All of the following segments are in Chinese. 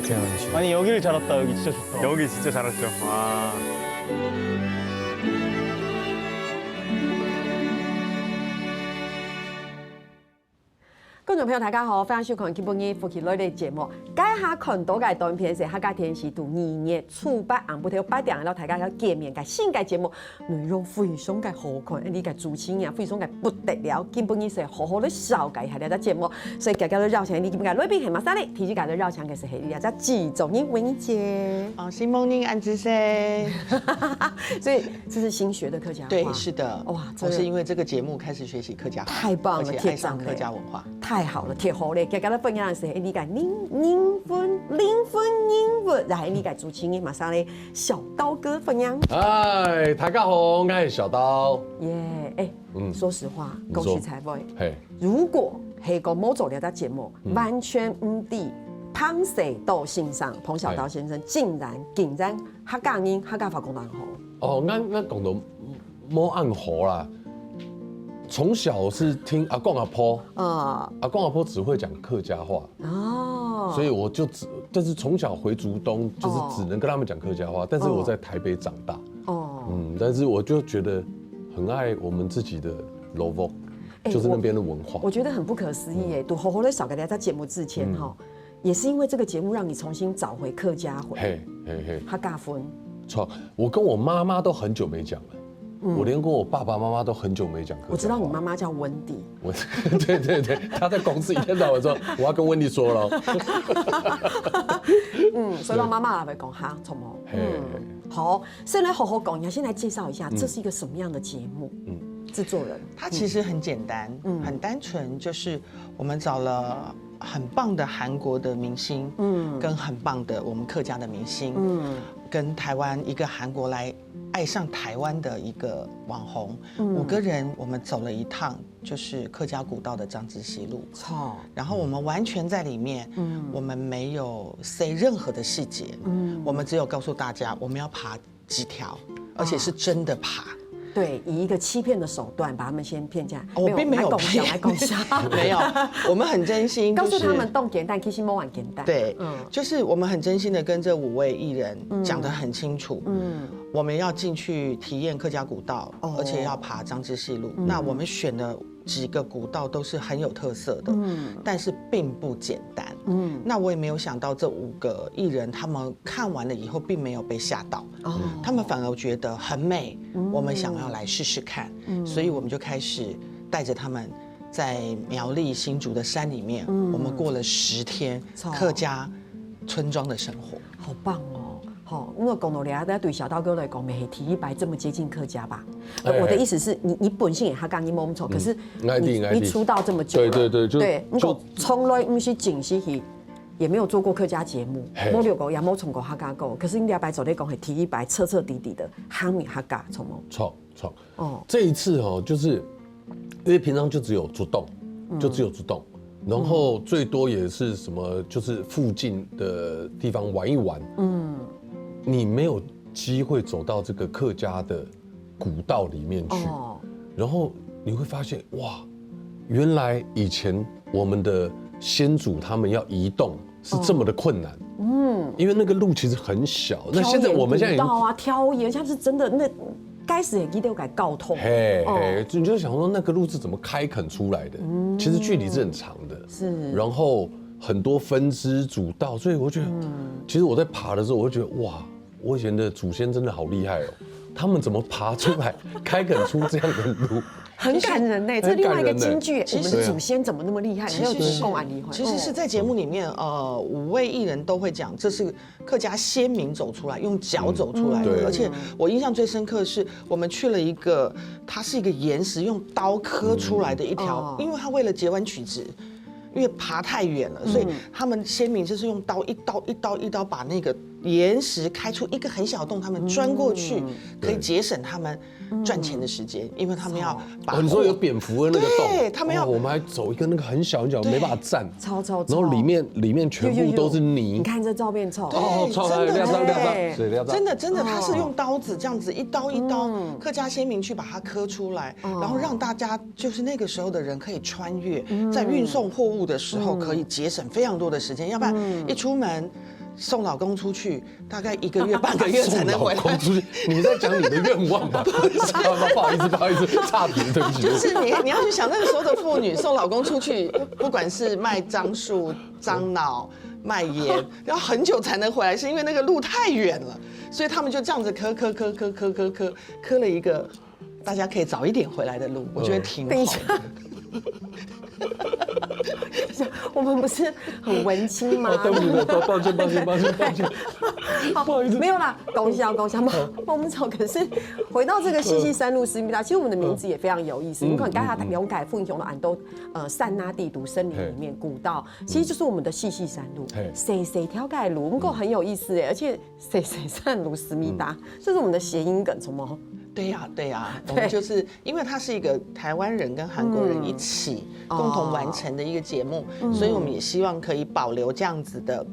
이렇게 하는 식으로. 아니 여기를 잘 왔다. 여기 진짜 좋다. 여기 진짜 잘 왔죠. 와. 觀眾朋友大家好，非常喜歡今晡日夫妻類的節目。家下看到嘅短片是客家電視台2月初8紅布條8點，然後大家要見面嘅新嘅節目，內容非常嘅好看，呢個主持人非常嘅不得了。今晡日是好好的紹介下呢個節目，所以大家都繞場，你今日嘅來賓係馬莎莉，提起大家繞場嘅是係呢個季總英文姐。哦，新夢寧安之聲。所以這是新學的客家話。對，是的。哇，我是因為這個節目開始學習客家話，太棒了，而且愛上客家文化。太好了，貼好咧，大家都分享的是呢個靈魂英文，然後呢個主持人馬上咧小刀哥分享。嗨，大家好，我係小刀。耶，說實話，恭喜采薇。嘿，如果係個冇做了的節目，完全唔地潘誰都欣賞，彭小刀先生竟然客家人客家話講得很好。哦，我講到冇按好啦。從小是聽阿公阿婆，阿公阿婆只會講客家話，所以我就但是從小回竹東，就是只能跟他們講客家話。但是我在台北長大，但是我就覺得很愛我們自己的 Lovo，就是那邊的文化。我覺得很不可思議耶！讀好好的小給大家在節目之前哈，也是因為這個節目讓你重新找回客家回，客家風。錯，我跟我媽媽都很久沒講了。我連跟我爸爸媽媽都很久沒講客家話。我知道你媽媽叫溫迪。對，她在公司一天到晚說我要跟溫迪說了。所以讓媽媽來講哈，從冇。好，先來好好講一下，先來介紹一下，這是一個什麼樣的節目？製作人。它其實很簡單，很單純，就是我們找了很棒的韓國的明星，跟很棒的我們客家的明星，跟台灣一個韓國來愛上台灣的一個網紅，5個人，我們走了一趟，就是客家古道的張之溪路。然後我們完全在裡面，我們沒有 say 任何的細節，我們只有告訴大家我們要爬幾條，而且是真的爬。對，以一個欺騙的手段把他們先騙進來。我並沒有騙，來共享，沒有，我們很真心，告訴他們動簡單，其實沒玩簡單。對，就是我們很真心的跟這5位藝人講得很清楚，我們要進去體驗客家古道，而且要爬張之溪路。那我們選的幾個古道都是很有特色的，但是並不簡單。那我也沒有想到這5個藝人，他們看完了以後並沒有被嚇到，他們反而覺得很美，我們想要來試試看，所以我們就開始帶着他們在苗栗新竹的山裡面，我們過了10天客家村莊的生活，好棒哦。好，因為講到咧，大家對小刀哥來講，沒提一白這麼接近客家吧？我的意思是你本性也客家，你沒錯，可是你出道這麼久了，對，就從來不是淨是去，也沒有做過客家節目，沒錄過，也沒從過客家歌，可是你兩白走來講，係提一白徹徹底底的漢語客家，從冇。錯。這一次哦，就是因為平常就只有竹東，然後最多也是什麼，就是附近的地方玩一玩，你沒有機會走到這個客家的古道裡面去，然後你會發現哇，原來以前我們的先祖他們要移動是這麼的困難，因為那個路其實很小，那現在我們現在已經挑鹽，像是真的那該死也一定要改交通，你就想說那個路是怎麼開墾出來的，其實距離是很長的，是，然後很多分支主道，所以我覺得，其實我在爬的時候，我就覺得哇。我以前的祖先真的好厲害哦，他們怎麼爬出來開墾出這樣的路？很感人呢，這是另外一個金句。我們的祖先怎麼那麼厲害？其實是在節目裡面，5位藝人都會講，這是客家先民走出來，用腳走出來的。而且我印象最深刻的是，我們去了一個，它是一個岩石用刀刻出來的一條，因為他為了截彎曲直。因為爬太遠了，所以他們先民就是用刀一刀把那個岩石開出一個很小的洞，他們鑽過去，可以節省他們賺錢的時間，因為他們要把你說有蝙蝠的那個洞，對，他們要我們還走一個那個很小，沒辦法站，超，然後裡面全部都是泥，你看這照片超，真的，他是用刀子這樣子一刀客家先民去把它刻出來，然後讓大家就是那個時候的人可以穿越，在運送貨物的時候可以節省非常多的時間，要不然一出門送老公出去，大概1個月半個月才能回來。送老公出去，你在講你的願望吧？不好意思，岔题，对不起。就是你要去想那個時候的婦女送老公出去，不管是賣樟樹、樟腦、賣鹽，要很久才能回來，是因為那個路太遠了，所以他們就這樣子磕了一個大家可以早一點回來的路，我覺得挺好的。我們不是很文青嗎？對不起，抱歉。不好意思，沒有啦，恭喜嘛。我們走，可是回到這個細細山路思密達，其實我們的名字也非常有意思。你可能剛才了解富英雄的俺都善那地圖森林裡面古道，其實就是我們的細細山路，誰挑蓋路，不過很有意思哎，而且誰山路思密達，這是我們的諧音梗，什麼？對呀，我們就是因為它是一個台灣人跟韓國人一起共同完成的一個節目，所以我們也希望可以保留這樣子的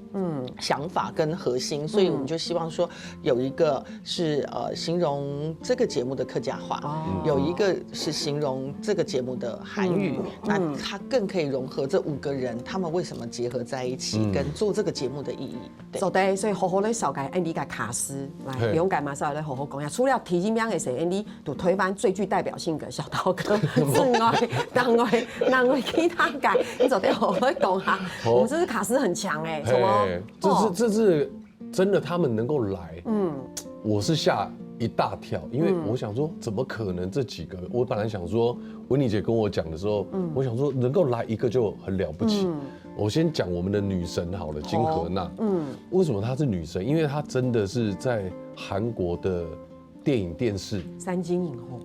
想法跟核心，所以我們就希望說有一個是形容這個節目的客家話，有一個是形容這個節目的韓語，那它更可以融合這5個人他們為什麼結合在一起，跟做這個節目的意義。對，所以好好的紹介 Andy 嘅卡斯，來不用改馬上來好好講一下，除了提金邊嘅誰 Andy 都推翻最具代表性的小刀哥之外，當外其他改，你走得好好講下，我們這次卡斯很強哎，什麼？這是真的，他們能夠來，我是嚇一大跳，因為我想說，怎麼可能這幾個？我本來想說，文妮姐跟我講的時候，我想說能夠來一個就很了不起。我先講我們的女神好了，金荷娜。為什麼她是女神？因為她真的是在韓國的電影電視3金影后，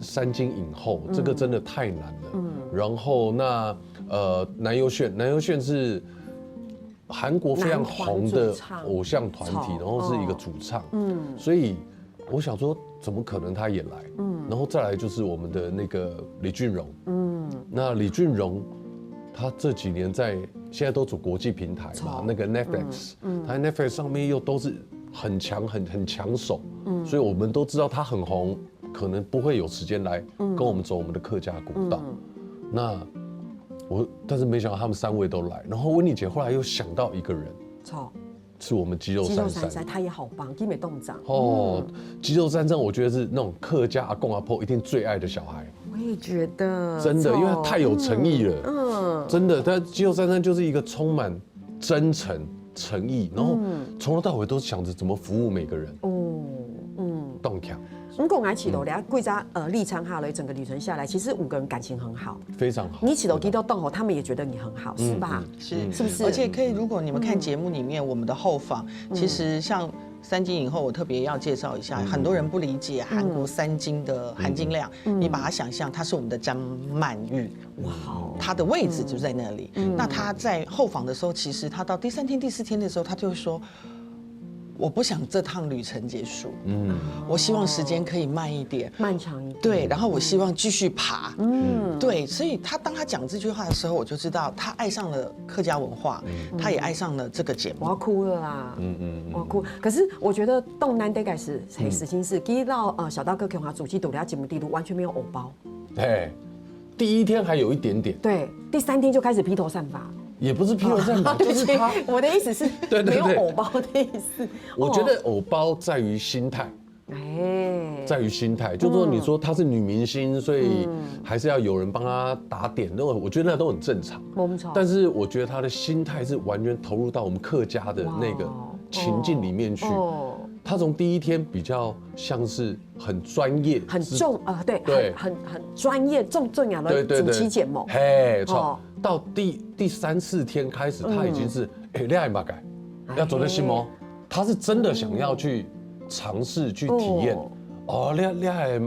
三金影后，這個真的太難了。然後那南優炫是韓國非常紅的偶像團體，然後是一個主唱。所以我想說，怎麼可能他也來？然後再來就是我們的那個李俊榮。那李俊榮他這幾年現在都走國際平台嘛，那個 Netflix，他 Netflix 上面又都是很強很搶手，所以我們都知道他很紅，可能不會有時間來跟我們走我們的客家古道。但是沒想到他們3位都來，然後溫妮姐後來又想到一個人，是我們肌肉珊珊，他也好棒，基美動長肌肉珊珊我覺得是那種客家阿公阿婆一定最愛的小孩。我也覺得，真的，因為他太有誠意了，真的，但肌肉珊珊就是一個充滿真誠。誠意，然後從頭到尾都想着怎麼服務每個人。動強。我們來起頭，人家貴家立昌哈雷整個旅程下來，其實5個人感情很好，非常好。你起頭低到動吼，他們也覺得你很好，是吧？是不是？而且可以，如果你們看節目裡面我們的後訪，其實像3金影后，我特別要介紹一下，很多人不理解韓國3金的含金量，你把它想象，它是我們的張曼玉，哇，她的位置就在那裡。那她在後訪的時候，其實她到第3天、第4天的時候，她就會說，我不想這趟旅程結束，我希望時間可以慢一點，漫長一點。對，然後我希望繼續爬，對，所以當他講這句話的時候，我就知道他愛上了客家文化，他也愛上了這個節目。我要哭了啦，我要哭。可是我覺得動南得改是實心是，記到小刀哥跟我主機讀了節目地圖完全沒有偶包，第1天還有一點點，對，第3天就開始披頭散髮。也不是披頭散髮，就是他。我的意思是，沒有偶包的意思。我覺得偶包在於心態，在於心態，就是說你說她是女明星，所以還是要有人幫她打點，那我覺得那都很正常。但是我覺得她的心態是完全投入到我們客家的那個情境裡面去。她從第1天比較像是很專業，很重對，很專業重要的主持節目。到第3、4天開始，他已經是戀愛嘛改，要走的心嗎？他是真的想要去嘗試去體驗戀愛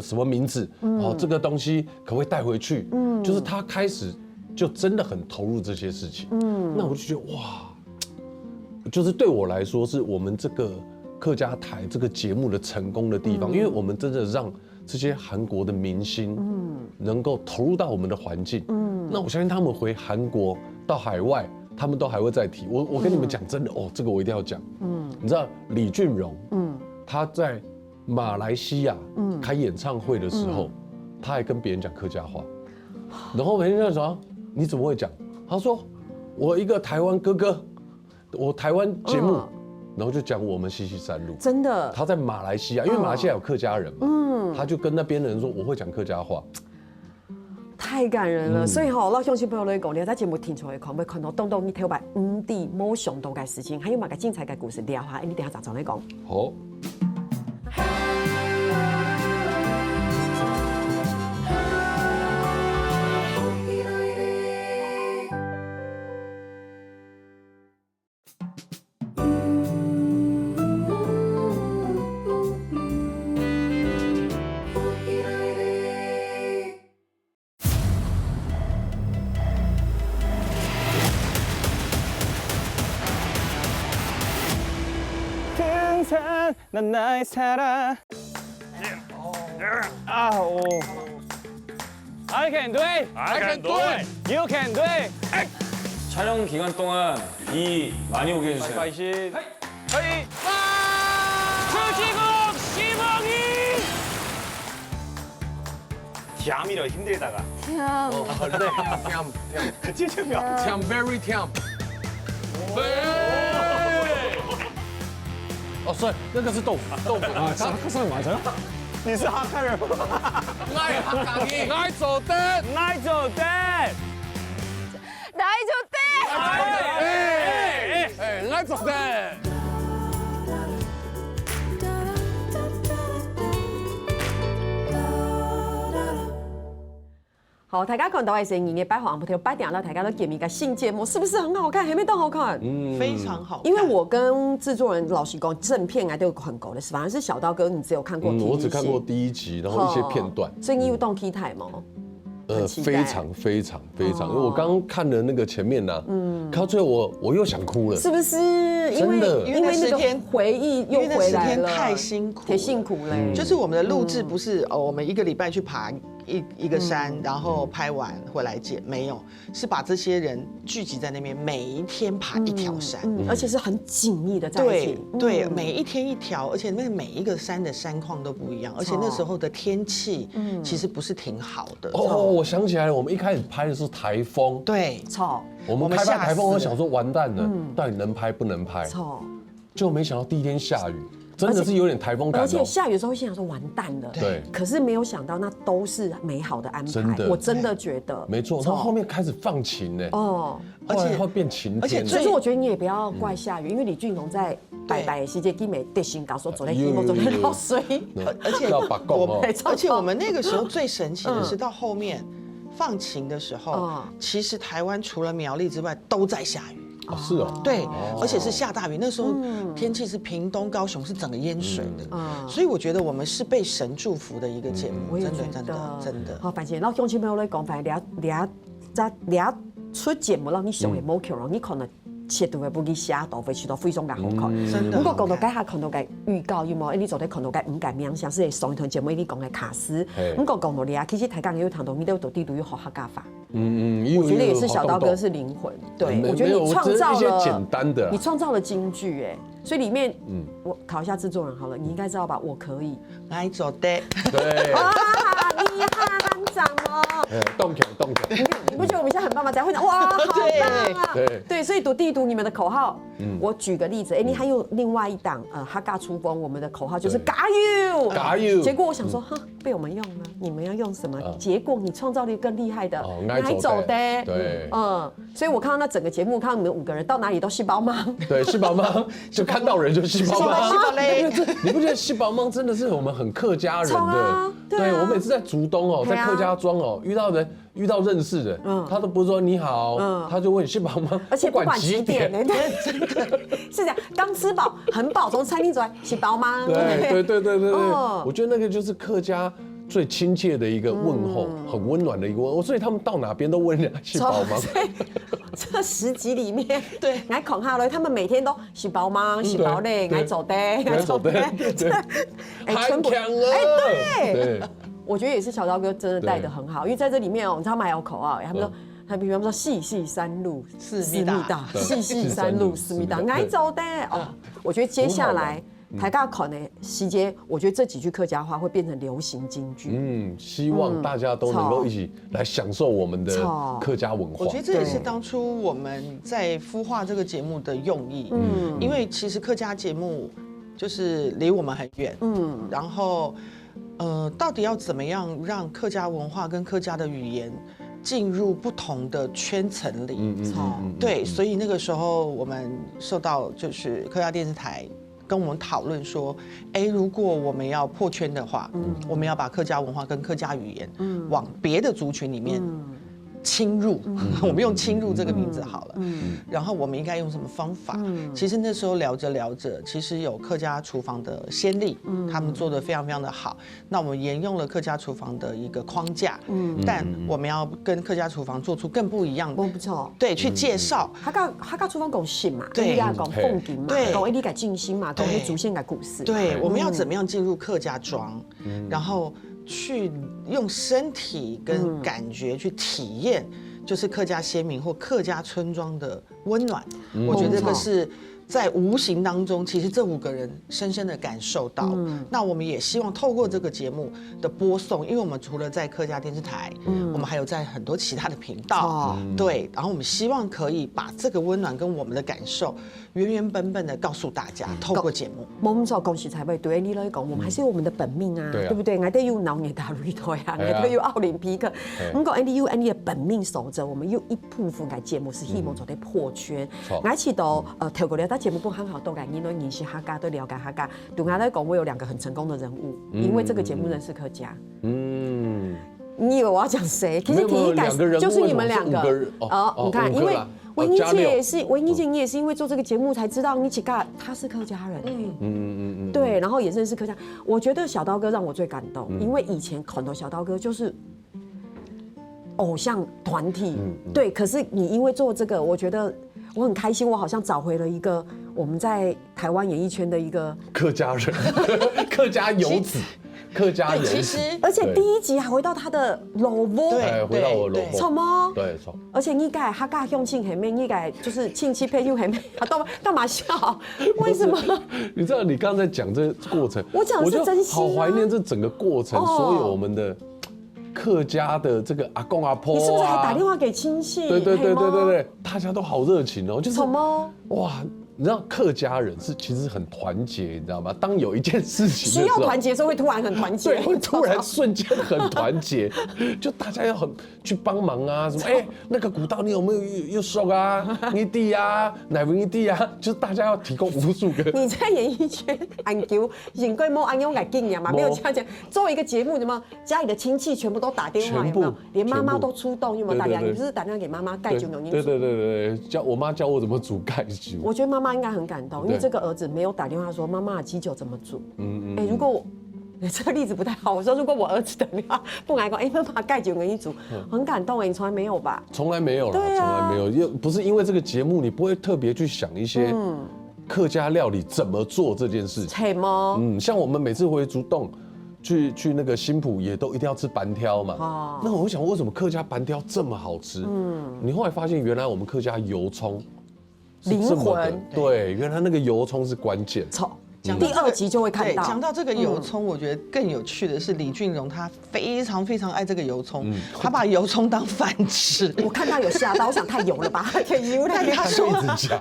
什麼名字這個東西可不可以帶回去？就是他開始就真的很投入這些事情。那我就覺得哇，就是對我來說是我們這個客家台這個節目的成功的地方，因為我們真的讓這些韓國的明星，能夠投入到我們的環境，那我相信他們回韓國到海外，他們都還會再提。我跟你們講真的這個我一定要講。你知道李俊榮，他在馬來西亞開演唱會的時候，他還跟別人講客家話，然後別人就說你怎麼會講？他說我一個台灣哥哥，我台灣節目，然後就講我們西西山路，真的。他在馬來西亞，因為馬來西亞有客家人嘛，他就跟那邊的人說我會講客家話。太感人了，所以吼，老鄉親朋友來講，你在節目聽出來看，要看到東東你頭擺5弟冇想到嘅事情，還有嘛個精彩嘅故事聊下，你等下咋做來講？好。난 나의 사랑. I can do it. I can do it. You can do it. 촬영 기간 동안 비 많이 오게 해주세요. 180. 헤이. 추지국 시범이. 뺨이라 힘들다가. 참 very 참。哦，所以那個是豆腐啊，哈克山맞아요？你是哈克人嗎？愛哈卡伊，愛走的，愛走的，來就對，愛走的。好，大家看到的是2月8號，不條8點了，大家都見面個新節目，是不是很好看？還沒到好看，非常好看。因為我跟製作人老實講，正片啊都有很狗的，反而是小刀哥，你只有看過第一集，我只看過第1集，然後一些片段。所以你有動期待嗎？非常非常非常，因為我剛剛看了那個前面呢，看到最後我又想哭了，是不是？真的，因為那個回憶又回來了，太辛苦，太辛苦了。就是我們的錄製不是我們1個禮拜去爬一個山，然後拍完回來剪，沒有，是把這些人聚集在那邊，每一天爬一條山，而且是很緊密的在一起。對，每一天一條，而且那每一個山的山況都不一樣，而且那時候的天氣其實不是挺好的。哦，我想起來了，我們一開始拍的是颱風，對，我們開拍颱風，我想說完蛋了，到底能拍不能拍？就沒想到第一天下雨。真的是有點颱風感，而且下雨的時候會心想說完蛋了，對。可是沒有想到那都是美好的安排，我真的覺得沒錯。然後後面開始放晴呢，哦，而且會變晴天。所以我覺得你也不要怪下雨，因為李俊龍在拜拜的世界裡面地形搞說走在黑夢中間落水，而且我們那個時候最神奇的是到後面放晴的時候，其實台灣除了苗栗之外都在下雨。是哦，對，而且是下大雨，那時候天氣是屏東、高雄是整個淹水的，所以我覺得我們是被神祝福的一個節目，真的。好，反正老鄉親朋友來講，反正你出節目讓你上的冇橋咯，你可能切到嘅不去寫到會去到非常嘅好看。真的。不過講到解下看到嘅預告有冇？你昨天看到嘅5個名像是上一團節目你講嘅卡斯，不過講到你啊，其實台港有談到你都到底都有學客家話。我覺得也是小刀哥是靈魂。對，我覺得你創造了一些簡單的，你創造了金句哎，所以裡面我考一下製作人好了，你應該知道吧？我可以，來走的。對。哇，厲害，班長哦。動起來。你不覺得我們現在很棒嗎？才會講哇，好棒啊！對，所以第一讀你們的口號。我舉個例子，你還有另外一檔客家出風，我們的口號就是加油，加油。結果我想說，哼，被我們用了，你們要用什麼？結果你創造了一個更厲害的，愛走的。對，所以我看到那整個節目，看到你們5個人到哪裡都細胞芒。對，細胞芒就看到人就細胞芒。你不覺得細胞芒真的是我們很客家人的？對，我每次在竹東哦，在客家莊哦，遇到認識的，他都不是說你好，他就問你細胞芒，而且不管幾點，真的是這樣，剛吃飽很飽，從餐廳走來細胞芒。對，我覺得那個就是客家最親切的一個問候，很溫暖的一個問候，所以他們到哪邊都問人家細胞芒。這10集裡面，對，來恐嚇了，他們每天都細胞芒、細胞類，愛走的，愛走的，很強啊！對。我覺得也是小刀哥真的帶得很好，因為在這裡面哦，他們還有口號，他比方說細山路思密達，細山路思密達，愛走的哦。我覺得接下來大家看的時節，我覺得這幾句客家話會變成流行金句。希望大家都能夠一起來享受我們的客家文化。我覺得這也是當初我們在孵化這個節目的用意。因為其實客家節目就是離我們很遠。然後到底要怎麼樣讓客家文化跟客家的語言進入不同的圈層裡？對，所以那個時候我們受到就是客家電視台跟我們討論說，如果我們要破圈的話，我們要把客家文化跟客家語言往別的族群裡面侵入，我們用侵入這個名字好了。然后我們應該用什麼方法？其實那時候聊着聊着，其實有客家廚房的先例，他們做得非常非常的好。那我們沿用了客家廚房的一個框架，但我們要跟客家廚房做出更不一樣的，不錯，對，去介紹。客家廚房講信嘛，對，講風景嘛，講你個靜心嘛，講你祖先個故事。對，我們要怎麼樣進入客家莊，然後去用身體跟感覺去體驗，就是客家先民或客家村莊的溫暖。我覺得這個是在無形當中，其實這5個人深深的感受到。那我們也希望透過這個節目的播送，因為我們除了在客家電視台，我們還有在很多其他的頻道，對。然後我們希望可以把這個溫暖跟我們的感受原原本本的告訴大家，透過節目。冇錯，講實在話，對你來講，我們還是有我們的本命啊，對不對？我哋有腦年大擂台啊，我哋有奧林匹克。不過你有你的本命守着，我們有一部分嘅節目是希望做啲破圈。我起到透過了，但節目不很好，都感應到認識客家，都了解客家。對我來講，我有2個很成功的人物，因為這個節目認識客家。你以為我要講誰？其實第一感就是你們2個。你看，因為維妮姐也是，維妮姐你也是因為做這個節目才知道你起嘎他是客家人。對，然後也認識客家。我覺得小刀哥讓我最感動，因為以前很多小刀哥就是偶像團體，對。可是你因為做這個，我覺得我很開心，我好像找回了一個我們在台灣演藝圈的一個客家人，客家游子。客家人，其實而且第1集還回到他的老婆，對，回到我老婆，錯嗎？對，錯。而且你改客家鄉親很美，你改就是親戚配又很美，他幹嘛笑？為什麼？你知道你剛才講這個過程，我講的是真心，好懷念這整個過程，所有我們的客家的這個阿公阿婆，你是不是還打電話給親戚？對，大家都好熱情哦，就是什麼？哇！你知道客家人是其實很團結，你知道嗎？當有一件事情需要團結的時候，會突然很團結，對，會突然瞬間很團結，就大家要很去幫忙啊，什麼那個古道你有沒有熟啊？你弟啊，哪位你弟啊？就是大家要提供無數個。你在演藝圈按球，應該沒按用來經驗嘛？沒有這樣講。作為一個節目，什麼家裡的親戚全部都打電話，有沒有？連媽媽都出動，有沒有打電話？你不是打電話給媽媽蓋酒有？對，我媽教我怎麼煮蓋酒。我覺得媽媽應該很感動，因為這個兒子沒有打電話說媽媽雞酒怎麼煮。如果這個例子不太好，我說如果我兒子打電話不來講，媽媽蓋酒給你煮，很感動。你從來沒有吧？從來沒有了，從來沒有。又不是因為這個節目，你不會特別去想一些客家料理怎麼做這件事情。像我們每次回竹洞去那個新埔，也都一定要吃板挑嘛。那我想，為什麼客家板挑這麼好吃？你後來發現，原來我們客家油蔥。靈魂，對，原來那個油蔥是關鍵。第2集就會看到。講到這個油蔥，我覺得更有趣的是李俊榮，他非常非常愛這個油蔥，他把油蔥當飯吃。我看到有嚇到，我想太油了吧？太油了。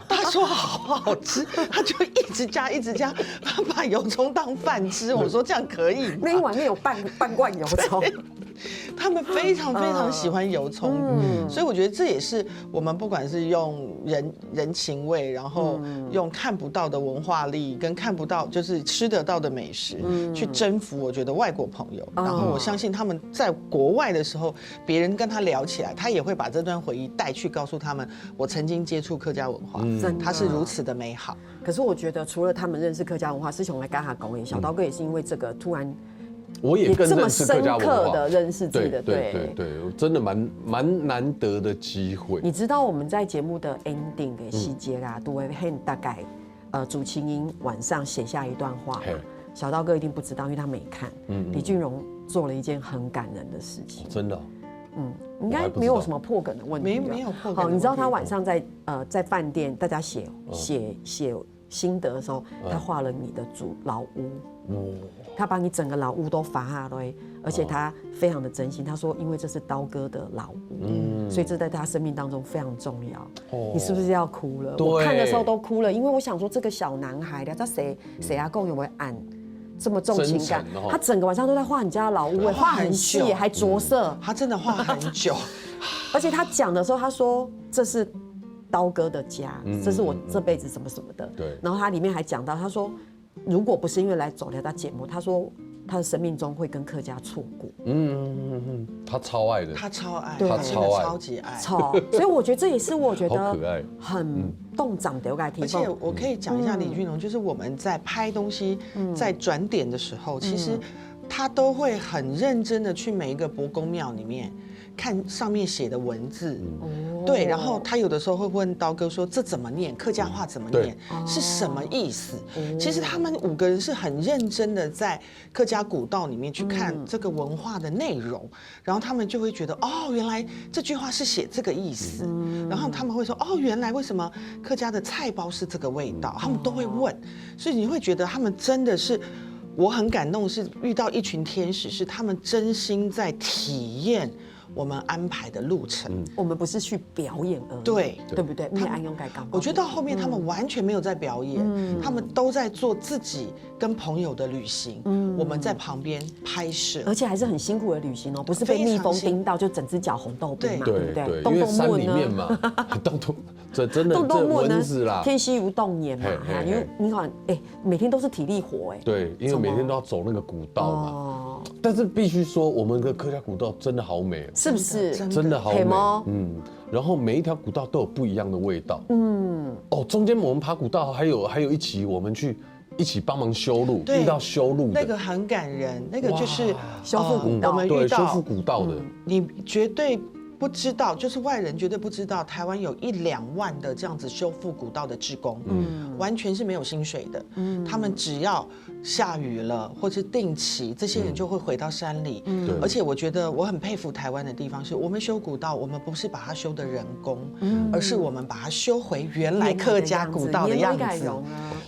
他說好好吃，他就一直加，他把油蔥當飯吃。我說這樣可以嗎？那一碗面有半罐油蔥。他們非常非常喜歡油蔥，所以我覺得這也是我們不管是用人情味，然後用看不到的文化力跟看不到就是吃得到的美食去征服我覺得外國朋友，然後我相信他們在國外的時候，別人跟他聊起來，他也會把這段回憶帶去告訴他們，我曾經接觸客家文化，它是如此的美好。可是我覺得除了他們認識客家文化，師兄來跟他講，小刀哥也是因為這個突然。我也更認識客家文化，這麼深刻的認識自己的，對，真的蠻難得的機會。你知道我們在節目的 ending 的細節啊，都會很大概，主持人晚上寫下一段話，小刀哥一定不知道，因為他沒看。李俊榮做了一件很感人的事情，真的。應該沒有什麼破梗的問題，沒有破梗。好，你知道他晚上在飯店，大家寫心得的時候，他畫了你的老屋，他把你整個老屋都發下來，而且他非常的真心，他說因為這是刀哥的老屋，所以這在他生命當中非常重要。你是不是要哭了？我看的時候都哭了，因為我想說這個小男孩，他誰阿公有沒有按這麼重情感？他整個晚上都在畫你家的老屋，畫很細，還着色，他真的畫很久。而且他講的時候，他說這是刀哥的家，這是我這輩子什麼什麼的。对。然後他裡面還講到，他說如果不是因為來走了他節目，他說他的生命中會跟客家錯過。他超愛的，他超愛，他超級愛，所以我覺得這也是我覺好可愛得很动长的感觉。而且我可以講一下李俊龍，就是我們在拍東西，在轉點的時候，其實他都會很認真的去每一個伯公廟裡面看上面寫的文字，對，然後他有的時候會問刀哥說這怎麼念，客家話怎麼念，是什麼意思？其實他們5個人是很認真的在客家古道裡面去看這個文化的內容，然後他們就會覺得哦，原來這句話是寫這個意思，然後他們會說哦，原來為什麼客家的菜包是這個味道，他們都會問，所以你會覺得他們真的是。我很感動，是遇到一群天使，是他們真心在體驗我們安排的路程。我們不是去表演而已，对不对？没有安用改刚。我覺得到後面他們完全沒有在表演，他們都在做自己跟朋友的旅行。我們在旁邊拍攝，而且還是很辛苦的旅行哦，不是被蜜蜂叮到就整只腳紅豆冰嘛，对不对？因為山裡面嘛，這真的這蚊子啦，天西無洞年嘛，因為你看，每天都是體力活，對，因為每天都要走那個古道嘛。但是必須說，我們的客家古道真的好美，是不是？真的好美，然後每一條古道都有不一樣的味道，中間我們爬古道還有一期我們去一起幫忙修路，遇到修路的那個很感人，那個就是修復古道，我們遇到修復古道的，你絕對不知道，就是外人絕對不知道，台灣有1-2萬的這樣子修復古道的志工，完全是沒有薪水的，他們只要下雨了或是定期，這些人就會回到山裡，而且我覺得我很佩服台灣的地方是，我們修古道，我們不是把它修的人工，而是我們把它修回原來客家古道的樣子，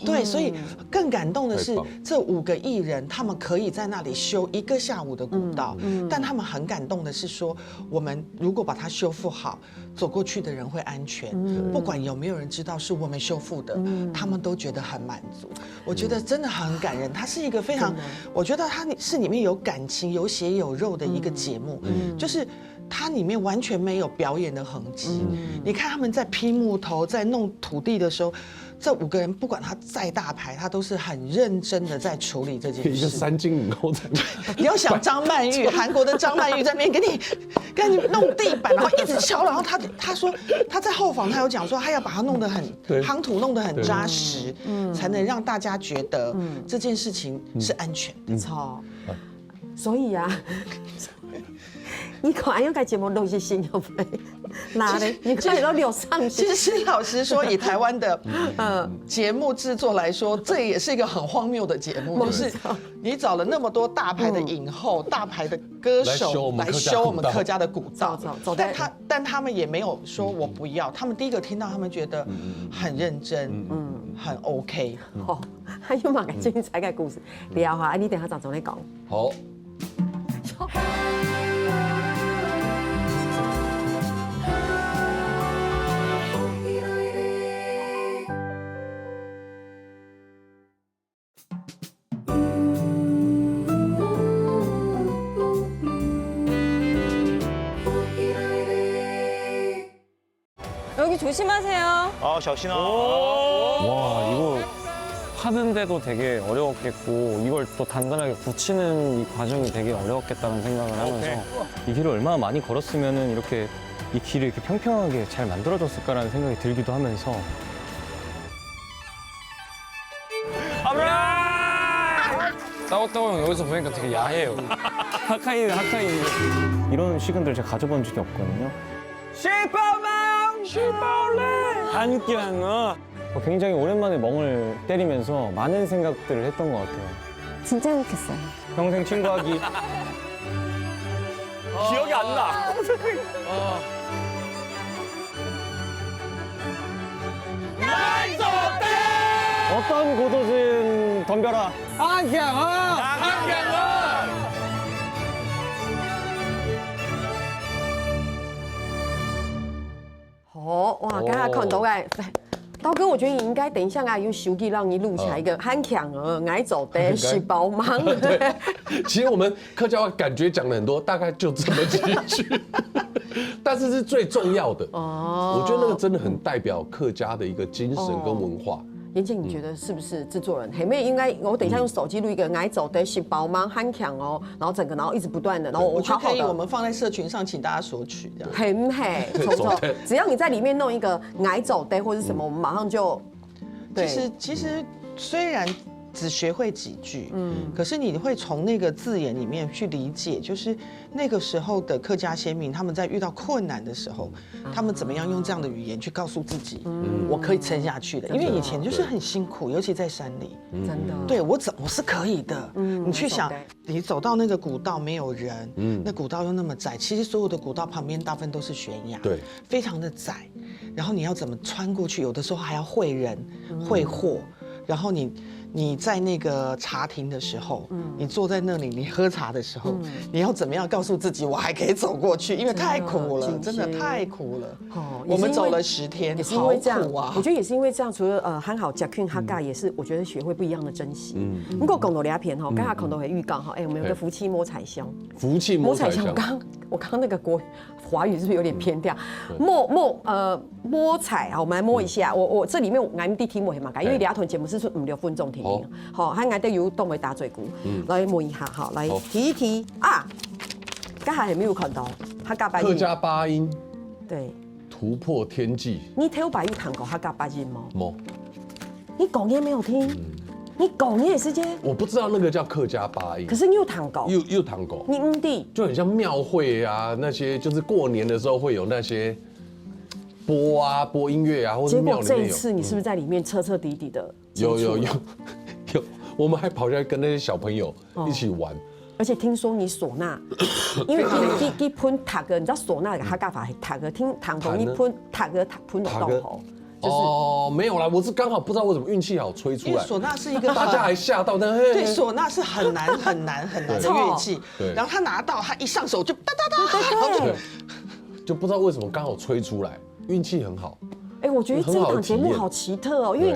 對，所以更感動的是，這5個藝人他們可以在那裡修1個下午的古道，但他們很感動的是說，我們如果把它修復好，走過去的人會安全，不管有沒有人知道是我們修復的，他們都覺得很滿足。我覺得真的很感人，它是一個非常，我覺得它是裡面有感情、有血有肉的一個節目，就是它裡面完全沒有表演的痕跡。你看他們在劈木頭、在弄土地的時候，這5個人不管他再大牌，他都是很認真的在處理這件事。一個3斤以後在，你要想張曼玉，韓國的張曼玉在那邊給你弄地板，然後一直敲，然後他說他在後訪他有講說他要把它弄得很夯土，弄得很扎實，才能讓大家覺得這件事情是安全的。所以啊。你看，因為節目都是新的唄，哪裡？你看都流上去。其實老實說，以台灣的節目製作來說，這也是一個很荒謬的節目，就是你找了那麼多大牌的影后、大牌的歌手來修我們客家的古道，但他們也沒有說我不要，他們第一個聽到，他們覺得很認真，很 OK。好，還有蠻個精彩的故事，不要哈，你等下怎麼來講？好。여기 조심하세요.小心哦. 와, 이거 하는데도 되게 어려웠겠고 이걸 또 단단하게 붙이는 이 과정이 되게 어려웠겠다는 생각을 하면서 이 길을 얼마나 많이 걸었으면은 이렇게 이 길이 이렇게 평평하게 잘 만들어졌을까라는 생각이 들기도 하면서 따오따오 형 여기서 보니까 되게 야해요. 하카인 이런 시간들을 제가 가져본 적이 없거든요. 한끼랑 굉장히 오랜만에 멍을 때리면서 많은 생각들을 했던 것 같아요. 진짜 행복했어요. 평생 친구하기. 기억이 안 나. 다음 고도진 덤벼라.哦，哇，刚才看到哎，刀哥，我觉得你应该等一下啊，用手机让你录起来一个很强哦，挨走的是包忙。对，其實我們客家話感覺講了很多，大概就這麼幾句，但是是最重要的。哦，我覺得那個真的很代表客家的一個精神跟文化。妍姐，你覺得是不是製作人？黑妹應該，我等一下用手機錄一個挨走的是包忙很強哦，然後整個然後一直不斷的，然後我覺得可以，好好的我們放在社群上，請大家索取這樣。很黑，沒錯，只要你在裡面弄一個挨走的或者什麼，我們馬上就。其實雖然只學會幾句，可是你會從那個字眼裡面去理解，就是那個時候的客家先民，他們在遇到困難的時候，他們怎麼樣用這樣的語言去告訴自己，我可以撐下去的。因為以前就是很辛苦，尤其在山裡，真的，對我是可以的。你去想，你走到那個古道沒有人，那古道又那麼窄，其實所有的古道旁邊大部分都是懸崖，對，非常的窄。然後你要怎麼穿過去？有的時候還要會人、會貨。然後你在那個茶亭的時候，你坐在那裡，你喝茶的時候，你要怎麼樣告訴自己我還可以走過去？因為太苦了，真的太苦了。我們走了10天，也是因為這樣啊。我覺得也是因為這樣，除了很好家訓客家，也是我覺得學會不一樣的珍惜。不過講到倆片哈，剛才看到會預告哈，哎，我們有個福氣摸彩香。福氣摸彩香，我剛那個華語是不是有點偏調？摸彩啊，我們來摸一下。我這裡面我們聽摸嘛，因為倆團節目是5-6分鐘聽。好，還愛得有動為打嘴鼓，來摸一下，好，來提一提啊。剛才有沒有看到客家八音？對，突破天際。你頭擺有彈過客家八音嗎？沒。你講也沒有聽，你講也是這。我不知道那個叫客家八音。可是你有彈過？有彈過。你地就很像廟會啊，那些就是過年的時候會有那些播音樂啊，或者廟裡面有。結果這一次你是不是在裡面徹徹底底的？有，我們還跑下來跟那些小朋友一起玩。而且聽說你嗩吶，因為一噴塔個，你知道嗩吶個客家話係塔個，聽堂同一噴塔個噴的洞口。哦，沒有啦，我是剛好不知道為什麼運氣好吹出來。因為嗩吶是一個大家還嚇到，但對，嗩吶是很難的樂器。然後他拿到，他一上手就噠噠噠，就不知道為什麼剛好吹出來，運氣很好。哎，我覺得這檔節目好奇特哦，因為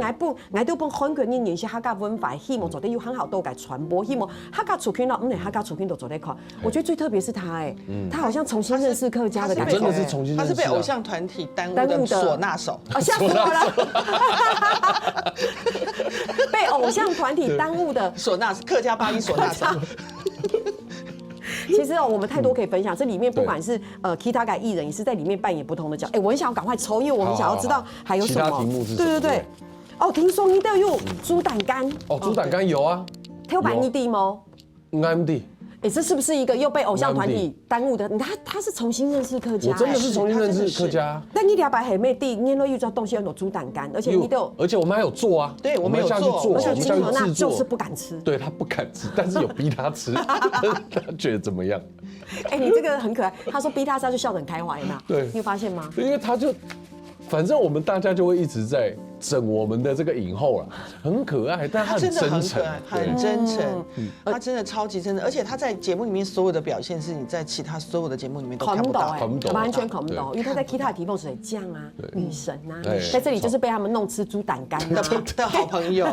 我都幫韓國人研習客家文化，希望做得有很好多嘅傳播，希望客家族群啦，客家族群都做得快。我覺得最特別是他，哎，他好像重新認識客家的感覺，真的是重新認識。他是被偶像團體耽誤的嗩吶手，啊，嚇死我了！被偶像團體耽誤的嗩吶是客家八音嗩吶手。其實我們太多可以分享，這裡面不管是其他藝人，也是在裡面扮演不同的角。哎，我很想要趕快抽，因為我們想要知道還有什麼。其他題目是什麼？對。哦，聽說你都有豬膽乾。哦，豬膽乾有啊。挑板一地嗎？MD。哎，這是不是一個又被偶像團體耽誤的？他是重新認識客家。我真的是重新認識客家。但你倆把黑妹弟念了又知道東西很多豬膽乾，而且你都，而且我們還有做啊。對，我們有做，而且金河那就是不敢吃。對，他不敢吃，但是有逼他吃，他覺得怎麼樣？哎，你這個很可愛。他說逼他吃，就笑得很開懷嘛。對，你有發現嗎？因為他就，反正我們大家就會一直在整我們的這個影后啦，很可愛，但他真的很可愛，很真誠，他真的超級真的，而且他在節目裡面所有的表現是你在其他所有的節目裡面都看不到，完全看不到，因為他在其他地方是醬啊、女神啊，在這裡就是被他們弄吃豬膽乾的好朋友，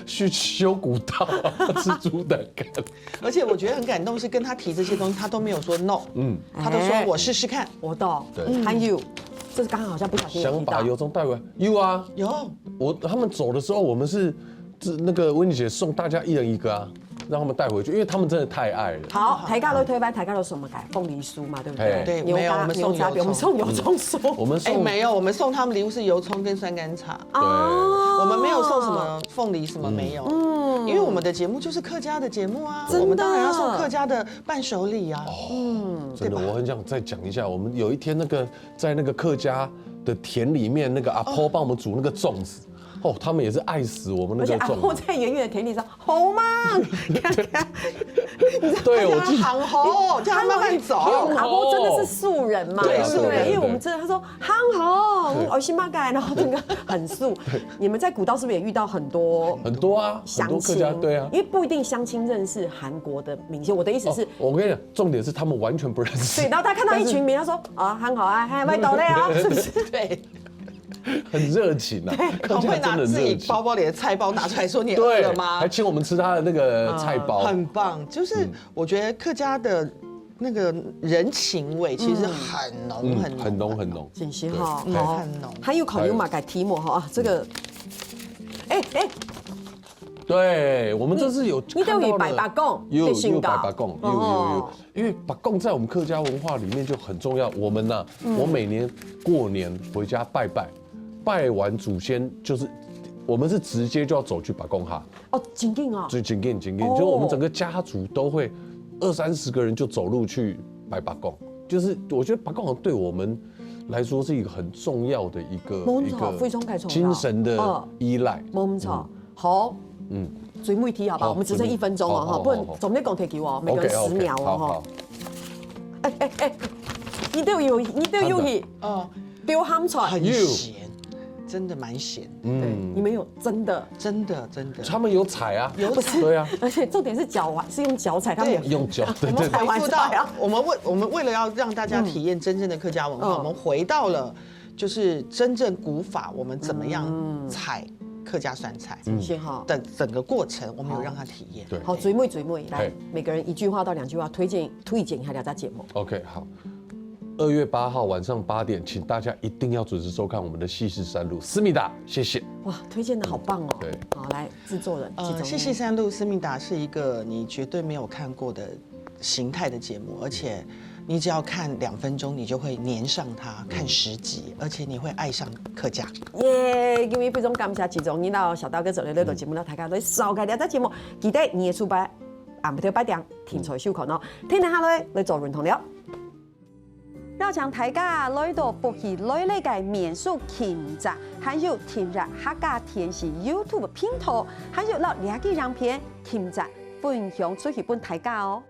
去修古道吃豬膽乾，而且我覺得很感動，是跟他提這些東西，他都沒有說 no，他都說我試試看，我懂，還有。這是剛剛好像不小心想把油蔥帶回來，有啊有。他們走的時候，我們是那個溫妮姐送大家一人一個啊，讓他們帶回去，因為他們真的太愛了。好，台家都推翻，台家都什麼改？鳳梨酥嘛，對不對？對，沒有，我們送油蔥，我們送油蔥酥。我們送沒有，我們送他們禮物是油蔥跟酸甘茶。對，我們沒有送什麼鳳梨，什麼沒有。因為我們的節目就是客家的節目啊，我們當然要送客家的伴手禮啊。真的，我很想再講一下，我們有一天在那個客家的田裡面，那個阿婆幫我們煮那個粽子，哦，他們也是愛死我們那個粽子。而且阿婆在遠遠的田裡說：“好嗎？”對，我記得很好，叫他慢慢走。阿婆真的是素人嘛，對不對？因為我們真的，他說很好，哦西馬蓋，然後那個很素。你們在古道是不是也遇到很多很多啊，很多客家对啊，因为不一定相親認識韓國的明星。我的意思是，我跟你講，重點是他們完全不認識。對，然後他看到一群名，他說啊很好啊，還賣豆類啊，是不是？对，很熱情啊，客很家真的會拿自己熱情。包包裡的菜包拿出來說你餓對了嗎？還請我們吃他的那個菜包，很棒。就是我覺得客家的那個人情味其實很濃很濃很濃很濃。真是哈，很濃。還有考慮嘛改題目哈，這個，對，我們這是有你等於白白貢，有白白貢，有，因為白貢在我們客家文化裡面就很重要。我們呢，我每年過年回家拜拜，拜完祖先就是，我們是直接就要走去白貢哈。哦，真緊啊！最緊緊，就是我們整個家族都會20-30個人就走路去拜白貢，就是我覺得白貢好像對我們來說是一個很重要的一個精神的依賴。沒錯，好。最後一題好不好？我們只剩1分鐘了哈，不能總得講題給我，每個人10秒哦哈。你都有戲，丟喊出來，很鹹，真的蠻鹹。對，你們有真的，他們有踩啊，有踩，對啊，而且重點是是用腳踩，他們用腳，對對。回復到我們為了要讓大家體驗真正的客家文化，我們回到了就是真正古法，我們怎麼樣踩客家酸菜的整個過程，我們有讓他體驗。對，好，最美，來，每個人1句話到2句話推薦一下聊家節目。OK， 好。2月8號晚上8點，請大家一定要準時收看我們的西式山路思密達，謝謝。哇，推薦的好棒哦。對，好，來製作人，西式山路思密達是一個你絕對沒有看過的形態的節目，而且你只要看2分鐘，你就會黏上它，看10集，而且你會愛上客家。耶！因為非常感謝志忠，你到小刀哥做的呢度節目啦，大家都收看了這節目，記得年初8暗暝8點天才收看哦。聽下來來做認同了。要將大家來到福氣來呢個民俗慶集，還有聽入客家電視 YouTube 頻道，還有攞2個影片慶集分享出去俾大家哦。